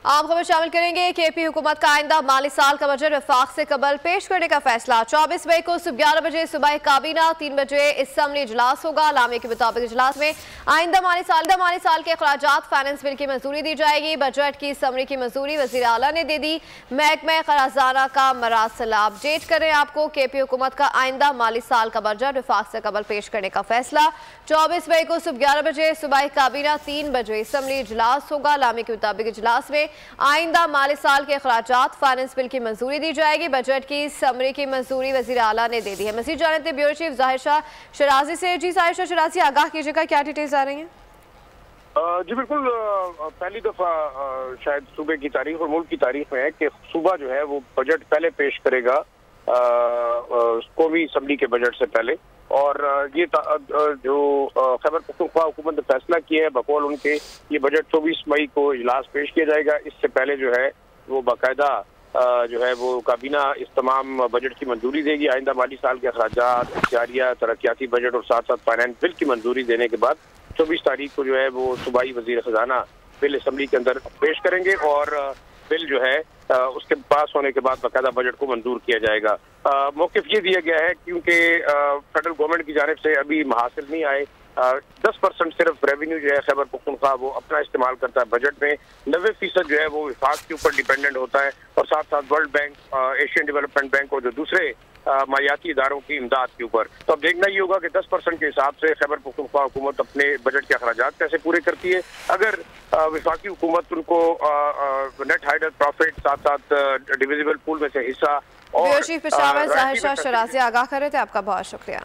आम खबर शामिल करेंगे। केपी हुकूमत का आइंदा माली साल का बजट वफाक से कबल पेश करने का फैसला। 24 मई को सुबह 11 बजे सुबह काबीना, 3 बजे इसम्बली इजलास होगा। लामे के मुताबिक इजलास में आइंदा माली साल के अखराजात फाइनेंस बिल की मंजूरी दी जाएगी। बजट की समरी की मंजूरी वजीर आला ने दे दी। महकमा खजाना का मरासला अपडेट करें आपको। केपी हुकूमत का आइंदा माली साल का बजट वफाक से कबल पेश करने का फैसला। 24 मई को सुबह 11 बजे सुबह काबीना, 3 बजे इसम्बली इजलास होगा। लामे के मुताबिक इजलास में आइंदा माली साल के अखराजात फाइनेंस बिल की मंजूरी दी जाएगी। बजट की समरी की मंजूरी वजीर आला ने दे दी है। मज़ीद जानते हैं ब्यूरो चीफ ज़ाहिर शाह शराजी से। जी ज़ाहिर शाह शराजी, आगाह कीजिएगा, क्या डिटेल्स आ रही हैं? जी बिल्कुल, पहली दफा शायद सूबे की तारीख और मुल्क की तारीख में है कि सूबा जो है वो बजट पहले पेश करेगा कौमी असम्बली के बजट से पहले। और ये जो खैबर पख्तूनख्वा हुकूमत ने फैसला किया है, बकौल उनके ये बजट 24 मई को इजलास पेश किया जाएगा। इससे पहले जो है वो बाकायदा जो है वो काबीना इस तमाम बजट की मंजूरी देगी। आइंदा माली साल के अखराजात, इख्तियारियात, तरक्याती बजट और साथ साथ फाइनेंस बिल की मंजूरी देने के बाद 24 तारीख को जो है वो सूबाई वजीर खजाना बिल असम्बली के अंदर पेश करेंगे और बिल जो है उसके पास होने के बाद बाकायदा बजट को मंजूर किया जाएगा। मौक़िफ़ ये दिया गया है क्योंकि फेडरल गवर्नमेंट की जानिब से अभी महासिल नहीं आए। 10% सिर्फ रेवेन्यू जो है खैबर पख्तूनख्वा वो अपना इस्तेमाल करता है बजट में। 90% जो है वो विफाक के ऊपर डिपेंडेंट होता है और साथ साथ world bank, Asian development bank और जो दूसरे मालियाती इदारों की इमदाद के ऊपर। तो अब देखना ये होगा कि 10% के हिसाब से खैबर पख्तूनख्वा हुकूमत अपने बजट के अखराजात कैसे पूरे करती है। अगर विफाकी हुकूमत उनको नेट हाइडर प्रॉफिट, साथ साथ डिविजिबल पूल में से हिस्सा और चीफ पेशावर ज़ाहिर शाह शराजी आगाह कर रहे थे। आपका बहुत शुक्रिया।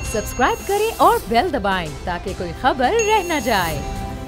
सब्सक्राइब करें और बेल दबाएं ताकि कोई खबर रह न जाए।